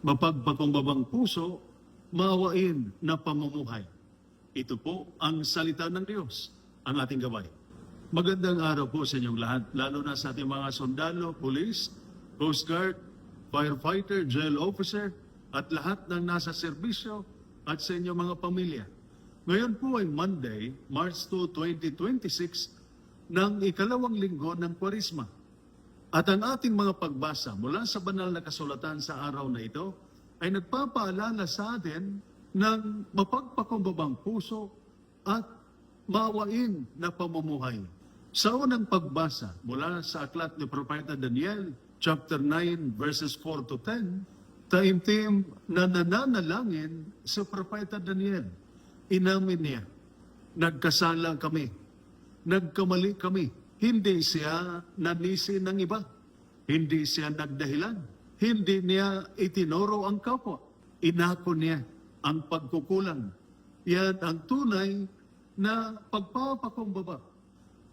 mapagpakumbabang puso, maawain na pamumuhay. Ito po ang salita ng Diyos, ang ating gabay. Magandang araw po sa inyong lahat, lalo na sa ating mga sundalo, police, Coast Guard, firefighter, jail officer, at lahat ng nasa serbisyo at sa inyong mga pamilya. Ngayon po ay Monday, March 2, 2026, ng ikalawang linggo ng Kwaresma. At ang ating mga pagbasa mula sa banal na kasulatan sa araw na ito ay nagpapaalala sa atin ng mapagpakumbabang puso at maawain na pamumuhay. Sa unang pagbasa mula sa aklat ni Propeta Daniel, chapter 9, verses 4 to 10, taimtim na nananalangin sa Propeta Daniel. Inamin niya, nagkasala kami, nagkamali kami. Hindi siya nanisi ng iba. Hindi siya nagdahilan. Hindi niya itinuro ang kapwa. Inako niya ang pagkukulang. Yan ang tunay na pagpapakumbaba.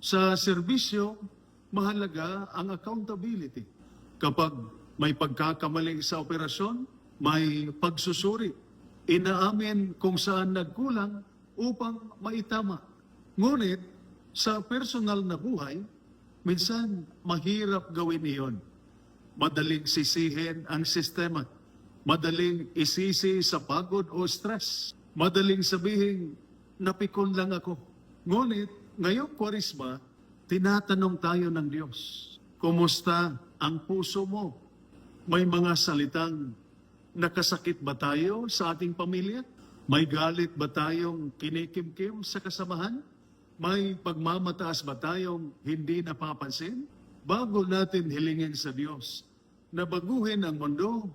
Sa serbisyo, mahalaga ang accountability. Kapag may pagkakamali sa operasyon, may pagsusuri. Inaamin kung saan nagkulang upang maitama. Ngunit sa personal na buhay, minsan mahirap gawin iyon. Madaling sisihin ang sistema. Madaling isisi sa pagod o stress. Madaling sabihin, napikon lang ako. Ngunit, ngayong Kwaresma, tinatanong tayo ng Diyos, kumusta ang puso mo? May mga salitang, nakasakit ba tayo sa ating pamilya? May galit ba tayong kinikimkim sa kasamahan? May pagmamataas ba tayong hindi napapansin? Bago natin hilingin sa Diyos na baguhin ang mundo,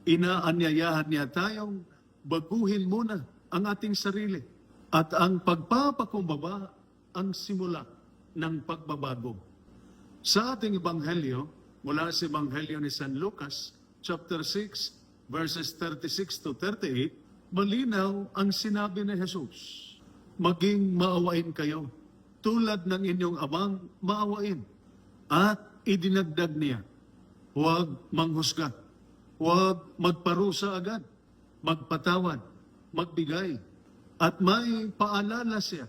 inaanyayahan niya tayong baguhin muna ang ating sarili. At ang pagpapakumbaba ang simula ng pagbabago. Sa ating Ebanghelyo, mula sa Ebanghelyo ni San Lucas, chapter 6, verses 36 to 38, malinaw ang sinabi ni Jesus, maging maawain kayo, tulad ng inyong amang maawain. At idinagdag niya, huwag manghusga, huwag magparusa agad, magpatawad, magbigay. At may paalala siya,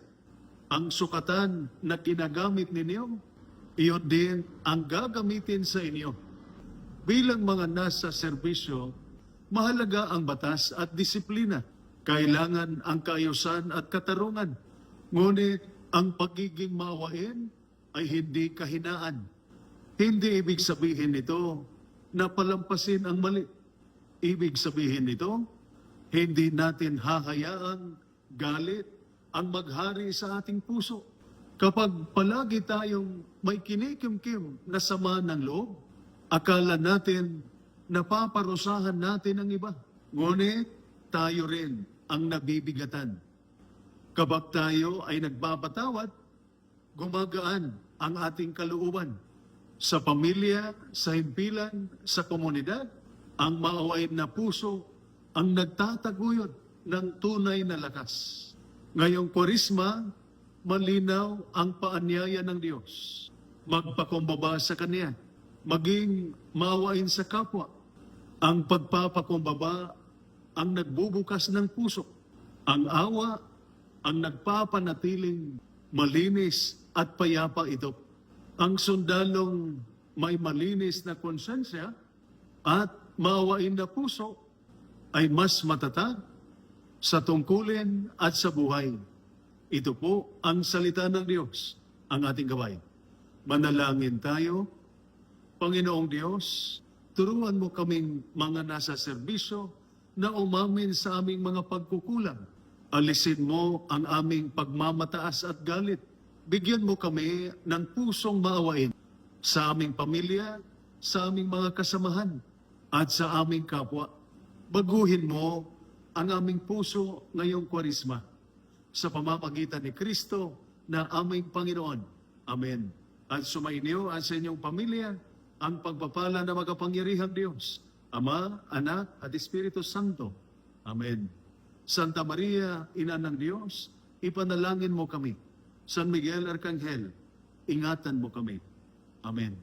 ang sukatan na ginagamit ninyo, iyon din ang gagamitin sa inyo. Bilang mga nasa serbisyo, mahalaga ang batas at disiplina. Kailangan ang kaayusan at katarungan. Ngunit ang pagiging maawain ay hindi kahinaan. Hindi ibig sabihin nito na palampasin ang mali. Ibig sabihin nito, hindi natin hahayaang galit ang maghari sa ating puso. Kapag palagi tayong may kinikimkim na sama ng loob, akala natin napaparusahan natin ang iba. Ngunit tayo rin ang nabibigatan. Kapag tayo ay nagpapatawad, gumagaan ang ating kalooban. Sa pamilya, sa himpilan, sa komunidad, ang maawain na puso ang nagtataguyod ng tunay na lakas. Ngayong Kwaresma, malinaw ang paanyaya ng Diyos. Magpakumbaba sa Kanya, maging maawain sa kapwa. Ang pagpapakumbaba ang nagbubukas ng puso. Ang awa ang nagpapanatiling malinis at payapa ito. Ang sundalong may malinis na konsensya at maawain na puso ay mas matatag sa tungkulin at sa buhay. Ito po ang salita ng Diyos, ang ating gabay. Manalangin tayo. Panginoong Diyos, turuan mo kaming mga nasa serbisyo na umamin sa aming mga pagkukulang. Alisin mo ang aming pagmamataas at galit. Bigyan mo kami ng pusong maawain sa aming pamilya, sa aming mga kasamahan, at sa aming kapwa. Baguhin mo ang aming puso ngayong Kwaresma sa pamamagitan ni Kristo na aming Panginoon. Amen. At sumainyo at sa inyong pamilya ang pagpapala na makapangyarihang Diyos, Ama, Anak, at Espiritu Santo. Amen. Santa Maria, Ina ng Diyos, ipanalangin mo kami. San Miguel Arcangel, ingatan mo kami. Amen.